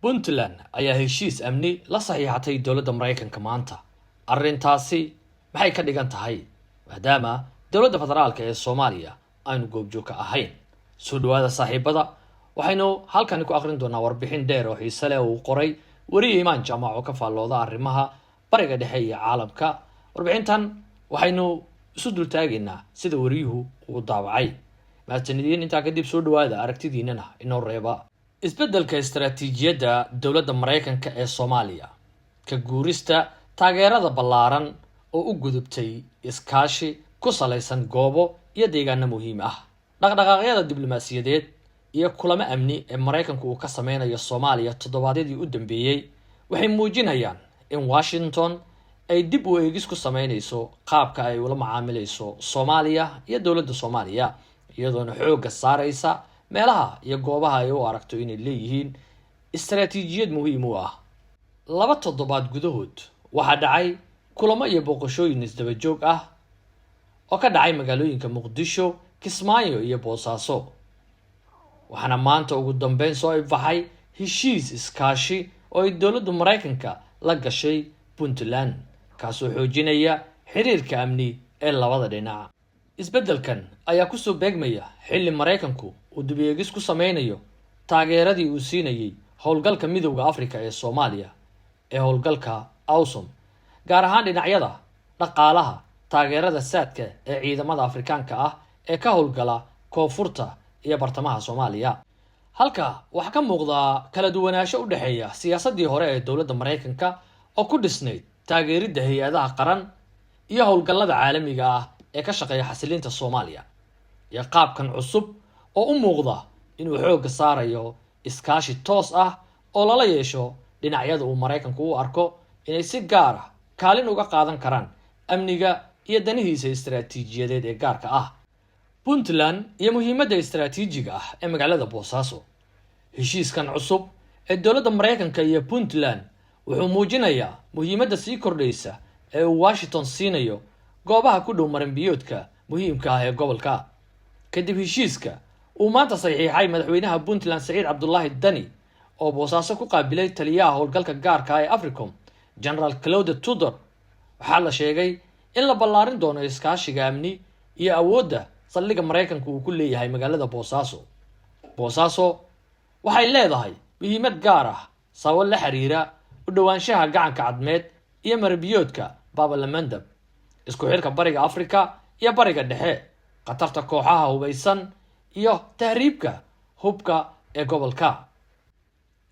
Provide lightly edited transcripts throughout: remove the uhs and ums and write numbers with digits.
Puntland ayaa heshiis amni la saxiixatay dowladda Mareykanka maanta. Arrintaasi maxay ka dhigan tahay maadaama dowladda federaalka ee Soomaaliya aanu goobjoog ka ahayn. Soo dhawaada saaxiibada, waxaynu halkan ku akhrin doonaa warbixin dheer oo xiiso leh oo uu qoray wariye Imaan Jaamac oo ka faallooda arrimaha bariga dhexe iyo caalamka. Warbixintan waxaynu isu dul taagaynaa sida wariyuhu uu daawacay. Maatanidiin intaa kadib soo dhawaada aragtidiinana inoo reeba. Isbeddelka istaraatiijiyadda dowladda Mareykanka ee Soomaaliya ka guurista taageerada ballaaran oo u gudubtay iskaashi ku salaysan goobo iyo deegaano muhiim ah. Dhaqdhaqaaqyada diblomaasiyadeed iyo kulamo amni ee Mareykanku uu ka sameynayo Soomaaliya toddobaadyadii u dambeeyay waxay muujinayaan in Washington ay dib u eegis ku sameynayso qaabka ay ula macaamilayso Soomaaliya iyo dowladda Soomaaliya, iyadoona xoogga saaraysa meelaha iyo goobaha ay u aragto inay leeyihiin istaraatiijiyad muhiim u ah. 2 toddobaad gudahood waxaa dhacay kulamo iyo booqashooyin isdaba joog ah oo ka dhacay magaalooyinka Muqdisho, Kismaayo iyo Boosaaso. Waxaana maanta ugu dambeyn soo ifbaxay heshiis iskaashi oo ay dowladda Mareykanka la gashay Puntland, kaasoo xoojinaya xiriirka amni ee labada dhinac. Isbeddelkan ayaa ku soo beegmaya xilli Mareykanku uu dib u eegis ku sameynayo taageeradii uu siinayay howlgalka Midowga Afrika ee Soomaaliya ee howlgalka AUSOM, gaar ahaan dhinacyada dhaqaalaha, taageerada saadka ee ciidamada Afrikaanka ah ee ka howlgala koonfurta iyo bartamaha Soomaaliya. Halka waxa ka muuqda kala duwanaansho u dhaxeeya siyaasadii hore ee dowladda Mareykanka oo ku dhisnayd taageeridda hay'adaha qaran iyo howlgallada caalamiga ah ee ka shaqeeya xasilinta Soomaaliya, iyo qaabkan cusub oo u muuqda inuu xoogga saarayo iskaashi toos ah oo lala yeesho dhinacyada uu Mareykanku u arko inay si gaar ah kaalin uga qaadan karaan amniga iyo danihiisa istaraatiijiyadeed ee gaarka ah. Puntland iyo muhiimadda istaraatiijiga ah ee magaalada Boosaaso. Heshiiskan cusub ee dowladda Mareykanka iyo Puntland wuxuu muujinayaa muhiimadda sii kordhaysa ee uu Washington siinayo goobaha ku dhow marinbiyoodka muhiimka ah ee gobolka. Kadib heshiiska uu maanta saxiixay madaxweynaha Puntland Saciid Cabdullaahi Dani oo Boosaaso ku qaabilay taliyaha howlgalka gaarka ah ee Africom General Claude Tudor, waxaa la sheegay in la ballaarin doono iskaashiga amni iyo awoodda saldhigga Mareykanku uu ku leeyahay magaalada Boosaaso. Boosaaso waxay leedahay muhiimad gaar ah sabab la xiriira u dhawaanshaha gacanka cadmeed iyo marinbiyoodka Bab el-Mandeb, isku xirka bariga Afrika iyo bariga dhexe, khatarta kooxaha hubeysan iyo tahriibka hubka ee gobolka.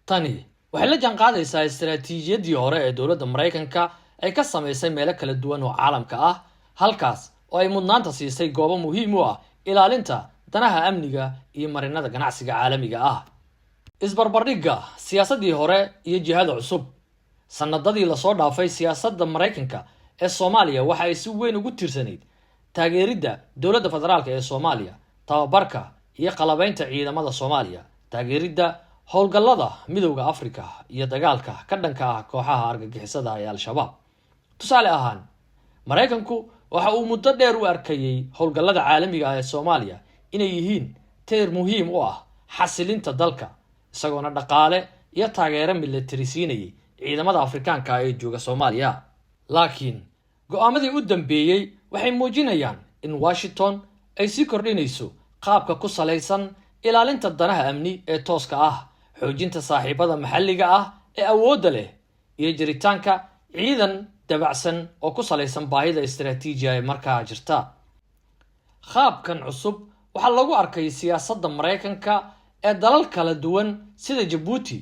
Tani waxay la jaanqaadaysaa istaraatiijiyadii hore ee dowladda Mareykanka ay ka sameysay meelo kala duwan oo caalamka ah, halkaas oo ay mudnaanta siisay goobo muhiim u ah ilaalinta danaha amniga iyo marinada ganacsiga caalamiga ah. Isbarbardhigga siyaasadii hore iyo jihada cusub. Sanadadii la soo dhaafay siyaasadda Mareykanka ee Soomaaliya waxa ay si weyn ugu tiirsanayd taageeridda dowladda federaalka ee Soomaaliya, tababarka iyo qalabaynta ciidamada Soomaaliya, taageeridda howlgallada Midowga Afrika iyo dagaalka ka dhanka ah kooxaha argagixisada ee Al-Shabaab. Tusaale ahaan, Mareykanku waxa uu muddo dheer u arkayay howlgallada caalamiga ah ee Soomaaliya inay yihiin tiir muhiim u ah xasilinta dalka, isagoona dhaqaale iyo taageero militari siinayay ciidamada Afrikaanka ah ee jooga Soomaaliya. Laakiin go'aamadii u dambeeyay waxay muujinayaan in Washington ay sii kordhinayso qaabka ku salaysan ilaalinta danaha amni ee tooska ah, xoojinta saaxiibada maxalliga ah ee awoodda leh, iyo jiritaanka ciidan dabacsan oo ku salaysan baahida istaraatiijiga ee markaa jirta. Qaabkan cusub waxaa lagu arkay siyaasadda Mareykanka ee dalal kala duwan sida Djibouti,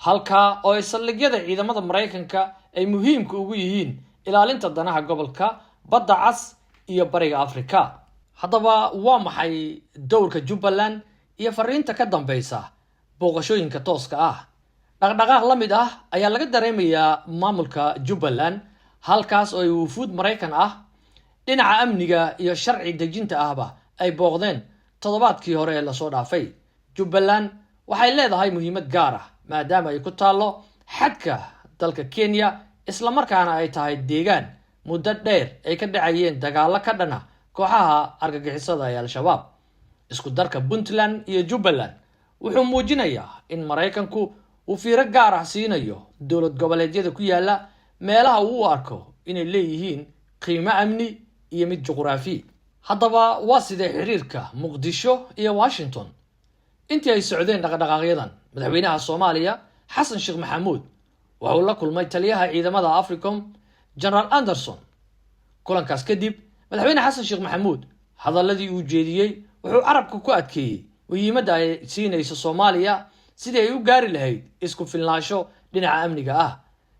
halka oo ay saldhigyada ciidamada Mareykanka ay muhiimka ugu yihiin ilaalinta danaha gobolka Badda Cas iyo bariga Afrika. Haddaba waa maxay dowrka Jubbaland iyo fariinta ka dambeysa booqashooyinka tooska ah? Dhaqdhaqaaq la mid ah ayaa laga dareemayaa maamulka Jubbaland, halkaas oo ay wufuud Mareykan ah dhinaca amniga iyo sharci dejinta ahba ay booqdeen toddobaadkii hore ee la soo dhaafay. Jubbaland waxay leedahay muhiimad gaar ah maadaama ay ku taallo xadka dalka Kenya, isla markaana ay tahay deegaan muddo dheer ay ka dhacayeen dagaallo ka dhana kooxaha argagixisada ee Al-Shabaab. Isku darka Puntland iyo Jubbaland wuxuu muujinayaa in Mareykanku uu fiiro gaar ah siinayo dowlad goboleedyada ku yaala meelaha uu arko inay leeyihiin qiimo amni iyo mid juqraafi. haddaba waa sidee xiriirka Muqdisho iyo Washington? intii ay socdeen dhaqdhaqaaqyadan, madaxweynaha Soomaaliya Xasan Sheekh Maxamuud waxa uu la kulmay taliyaha ciidamada Africom General Anderson. kulankaas kadib, madaxweyne Xasan Sheekh Maxamuud hadalladii uu jeediyey wuxuu carabka ku adkeeyey muhiimadda ay siinayso Soomaaliya sidii ay u gaari lahayd isku filnaansho dhinaca amniga ah.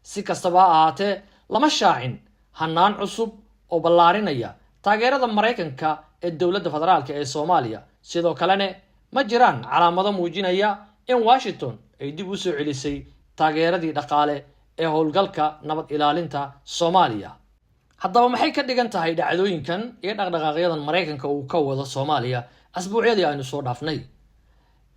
si kastaba ha ahaatee, lama shaacin hannaan cusub oo ballaarinaya taageerada Mareykanka ee dowladda federaalka ee Soomaaliya. sidoo kalena ma jiraan calaamado muujinaya in Washington ay dib u soo celisay taageeradii dhaqaale ee howlgalka nabad ilaalinta Soomaaliya. haddaba maxay ka dhigan tahay dhacdooyinkan iyo dhaqdhaqaaqyadan Mareykanka uu ka wado Soomaaliya asbuucyadii aynu soo dhaafnay?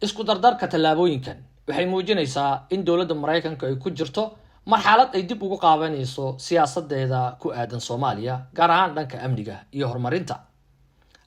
isku dardarka tallaabooyinkan waxay muujinaysaa in dowladda Mareykanka ay ku jirto marxalad ay dib ugu qaabanayso siyaasadeeda ku aadan Soomaaliya, gaar ahaan dhanka amniga iyo horumarinta.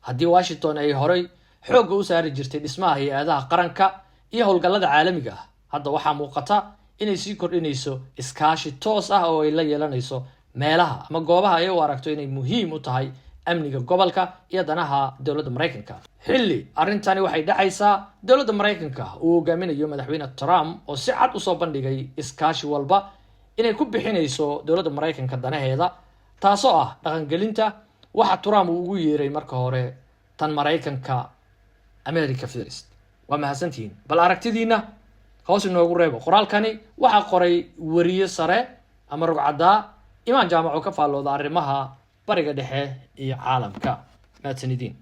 haddii Washington ay horay xoogga u saari jirtay dhismaha hay'adaha qaranka iyo howlgallada caalamiga ah, hadda waxaa muuqata inay sii kordhinayso iskaashi toos ah oo ay la yeelanayso meelaha ama goobaha ay u aragto inay muhiim u tahay amniga gobolka iyo danaha dowladda Mareykanka. xilli arrintani waxay dhacaysaa dowladda Mareykanka uu hogaaminayo madaxweyne Trump oo si cad u soo bandhigay iskaashi walba inay ku bixinayso dowladda Mareykanka danaheeda, taasoo ah dhaqangelinta waxa Trump uu ugu yeeray marka hore tan Mareykanka America First. waa mahadsantihiin, bal aragtidiina hoos inoogu reebo. qoraalkani waxaa qoray wariye sare ama rugcadda Imaan Jaamac oo ka faallooda arrimaha bariga dhexe iyo caalamka. mahadsanidin.